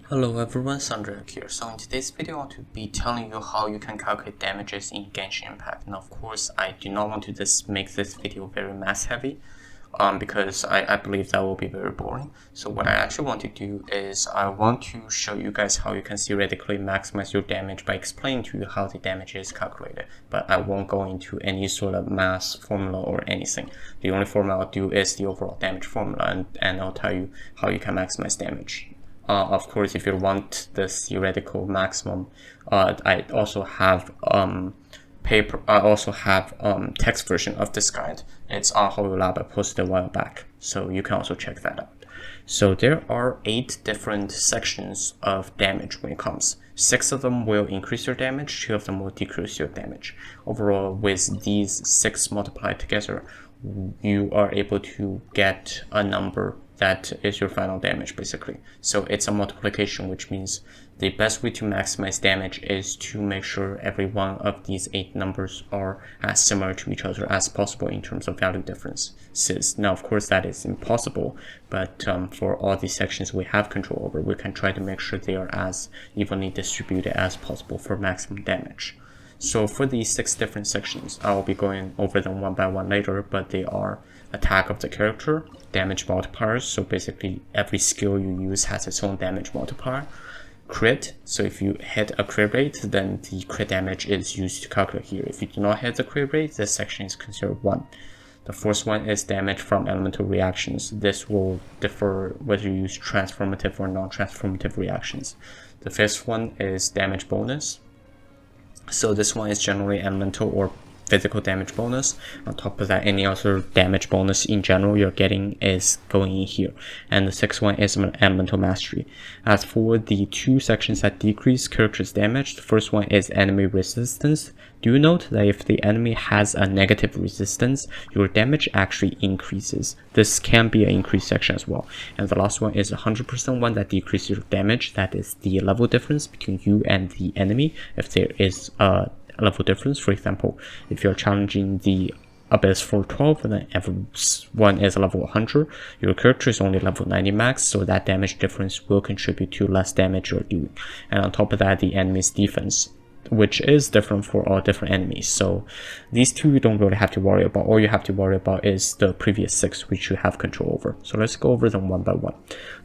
Hello everyone, Sandra here. So in today's video, I want to be telling you how you can calculate damages in Genshin Impact. Now of course, I do not want to just make this video very math heavy because I believe that will be very boring. So what I actually want to do is I want to show you guys how you can theoretically maximize your damage by explaining to you how the damage is calculated. But I won't go into any sort of math formula or anything. The only formula I'll do is the overall damage formula and I'll tell you how you can maximize damage. Of course, if you want the theoretical maximum, I also have text version of this guide. It's on HoloLab. I posted a while back, so you can also check that out. So there are 8 different sections of damage when it comes. 6 of them will increase your damage, 2 of them will decrease your damage. Overall, with these 6 multiplied together, you are able to get a number that is your final damage, basically. So it's a multiplication, which means the best way to maximize damage is to make sure every one of these 8 numbers are as similar to each other as possible in terms of value differences. Now, of course, that is impossible, but for all these sections we have control over, we can try to make sure they are as evenly distributed as possible for maximum damage. So for these 6 different sections, I will be going over them one by one later, but they are attack of the character, damage multipliers, so basically every skill you use has its own damage multiplier, crit, so if you hit a crit rate, then the crit damage is used to calculate here. If you do not hit the crit rate, this section is considered 1. The first one is damage from elemental reactions. This will differ whether you use transformative or non-transformative reactions. The fifth one is damage bonus. So this one is generally elemental or physical damage bonus. On top of that, any other damage bonus in general you're getting is going in here. And the sixth one is elemental mastery. As for the 2 sections that decrease character's damage, the first one is enemy resistance. Do note that if the enemy has a negative resistance, your damage actually increases. This can be an increased section as well. And the last one is 100% one that decreases your damage. That is the level difference between you and the enemy. If there is a level difference, for example, if you're challenging the Abyss for 12 and then everyone is level 100, your character is only level 90 max, so that damage difference will contribute to less damage you're doing. And on top of that, the enemy's defense, which is different for all different enemies. So these 2 you don't really have to worry about. All you have to worry about is the previous 6, which you have control over. So let's go over them one by one.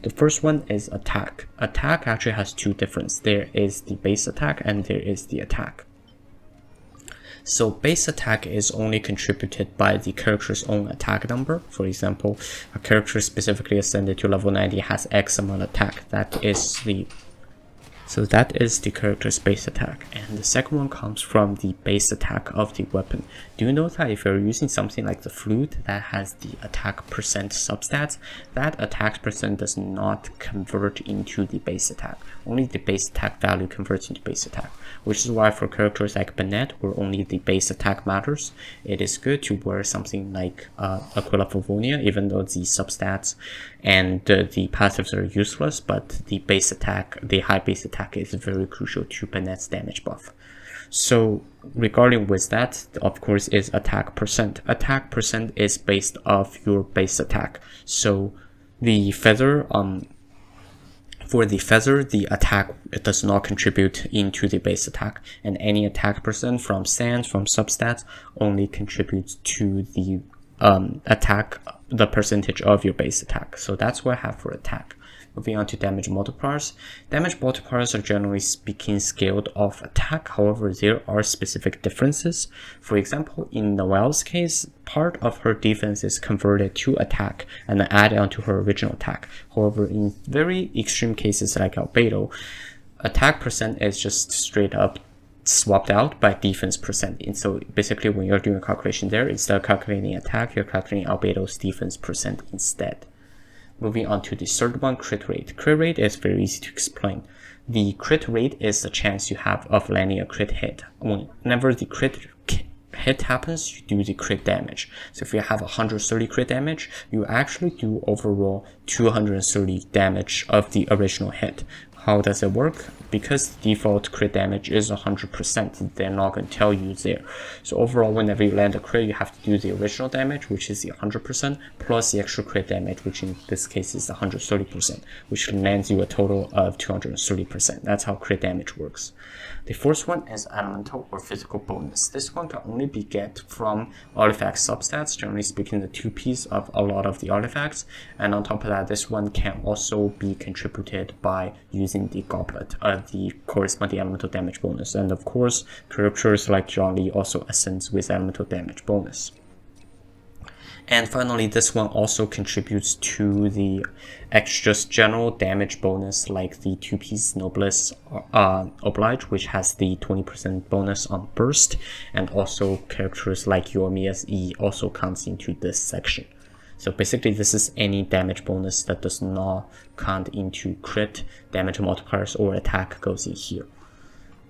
The first one is attack. Attack actually has 2 differences. There is the base attack and there is the attack. So base attack is only contributed by the character's own attack number. For example, a character specifically ascended to level 90 has X amount of attack. That is the character's base attack. And the second one comes from the base attack of the weapon. Do you know that if you're using something like the flute that has the attack percent substats, that attack percent does not convert into the base attack. Only the base attack value converts into base attack, which is why for characters like Bennett, where only the base attack matters, it is good to wear something like Aquila Favonia, even though the substats and the passives are useless, but the base attack, the high base attack, is very crucial to Bennett's damage buff. So regarding with that, of course, is attack percent. Attack percent is based off your base attack. So the feather, for the feather, the attack does not contribute into the base attack, and any attack percent from sands, from substats, only contributes to the attack, the percentage of your base attack. So that's what I have for attack. Moving on to damage multipliers. Damage multipliers are generally speaking scaled off attack. However, there are specific differences. For example, in Noelle's case, part of her defense is converted to attack and then added onto her original attack. However, in very extreme cases like Albedo, attack percent is just straight up swapped out by defense percent. And so basically when you're doing a calculation there, instead of calculating attack, you're calculating Albedo's defense percent instead. Moving on to the third one, crit rate. Crit rate is very easy to explain. The crit rate is the chance you have of landing a crit hit. Whenever the crit hit happens, you do the crit damage. So if you have 130 crit damage, you actually do overall 230 damage of the original hit. How does it work? Because the default crit damage is 100%, they're not going to tell you there. So overall, whenever you land a crit, you have to do the original damage, which is the 100%, plus the extra crit damage, which in this case is 130%, which lands you a total of 230%. That's how crit damage works. The first one is elemental or physical bonus. This one can only be get from artifact substats, generally speaking the 2Ps of a lot of the artifacts, and on top of that, this one can also be contributed by using the goblet, the corresponding elemental damage bonus, and of course characters like John Lee also ascends with elemental damage bonus. And finally, this one also contributes to the just general damage bonus, like the 2Ps Noblesse Oblige, which has the 20% bonus on burst, and also characters like Yoimiya's E also comes into this section. So basically, this is any damage bonus that does not count into crit, damage multipliers, or attack goes in here.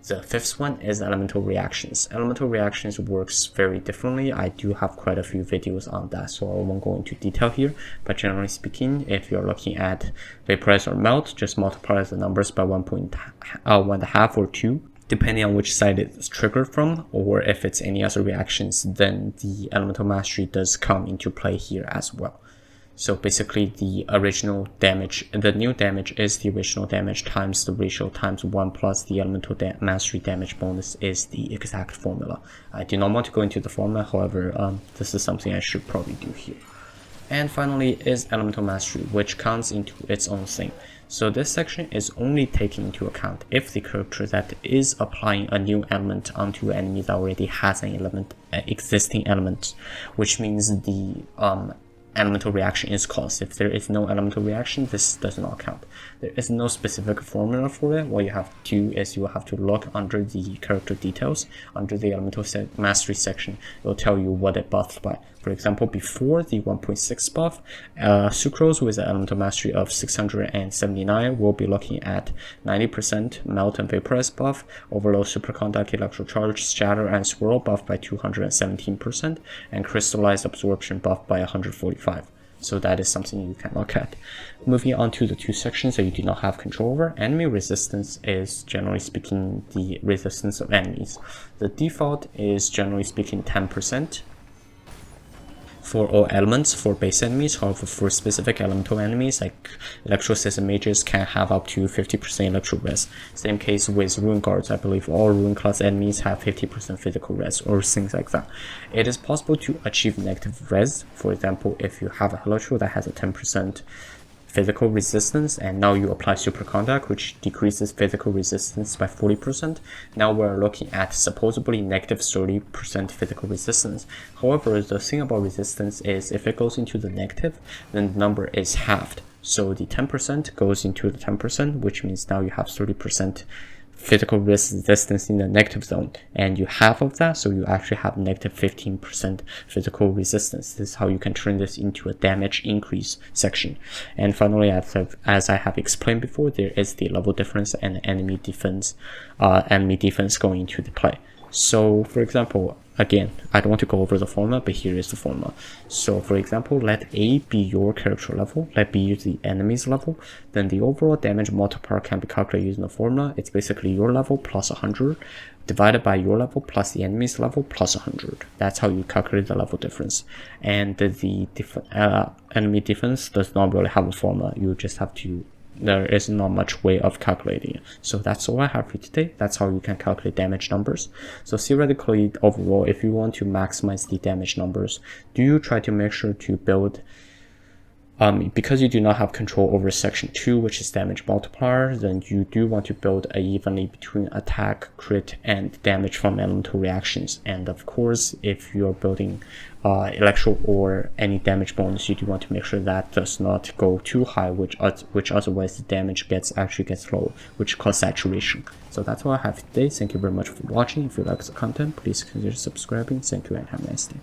The fifth one is elemental reactions. Elemental reactions works very differently. I do have quite a few videos on that, so I won't go into detail here. But generally speaking, if you're looking at vaporize or melt, just multiply the numbers by 1.5 or 2, depending on which side it's triggered from, or if it's any other reactions, then the elemental mastery does come into play here as well. So basically the original damage, the new damage is the original damage times the ratio times 1 plus the elemental mastery damage bonus is the exact formula. I do not want to go into the formula, however, this is something I should probably do here. And finally is elemental mastery, which counts into its own thing. So this section is only taking into account if the character that is applying a new element onto an enemy that already has an existing element, which means the elemental reaction is caused. If there is no elemental reaction, this does not count. There is no specific formula for it. What you have to do is you will have to look under the character details, under the elemental mastery section. It will tell you what it buffed by. For example, before the 1.6 buff, Sucrose with an elemental mastery of 679 will be looking at 90% melt and vaporize buff, overload, superconduct, electro charge, shatter, and swirl buff by 217%, and crystallized absorption buff by 145. So that is something you can look at. Moving on to the two sections that you do not have control over, enemy resistance is generally speaking the resistance of enemies. The default is generally speaking 10%. For all elements for base enemies. However, for specific elemental enemies like Electro System Mages can have up to 50% electro res. Same case with Rune Guards. I believe all Rune class enemies have 50% physical res or things like that. It is possible to achieve negative res. For example, if you have a Electro that has a 10% physical resistance and now you apply superconduct, which decreases physical resistance by 40%. Now we're looking at supposedly negative 30% physical resistance. However, the thing about resistance is if it goes into the negative, then the number is halved. So the 10% goes into the 10%, which means now you have 30% physical resistance in the negative zone, and you half of that, so you actually have negative 15% physical resistance. This is how you can turn this into a damage increase section. And finally, as I have explained before, there is the level difference and enemy defense going into the play. So for example, again, I don't want to go over the formula, but here is the formula. So for example, let A be your character level, let B is the enemy's level, then the overall damage multiplier can be calculated using the formula. It's basically your level plus 100 divided by your level plus the enemy's level plus 100. That's how you calculate the level difference. And the enemy defense does not really have a formula. You just have to, there is not much way of calculating it. So that's all I have for you today. That's how you can calculate damage numbers. So theoretically, overall, if you want to maximize the damage numbers, do you try to make sure to build, because you do not have control over section 2, which is damage multiplier, then you do want to build evenly between attack, crit, and damage from elemental reactions. And of course, if you're building electro or any damage bonus, you do want to make sure that does not go too high, which otherwise the damage actually gets low, which causes saturation. So that's all I have today. Thank you very much for watching. If you like the content, please consider subscribing. Thank you and have a nice day.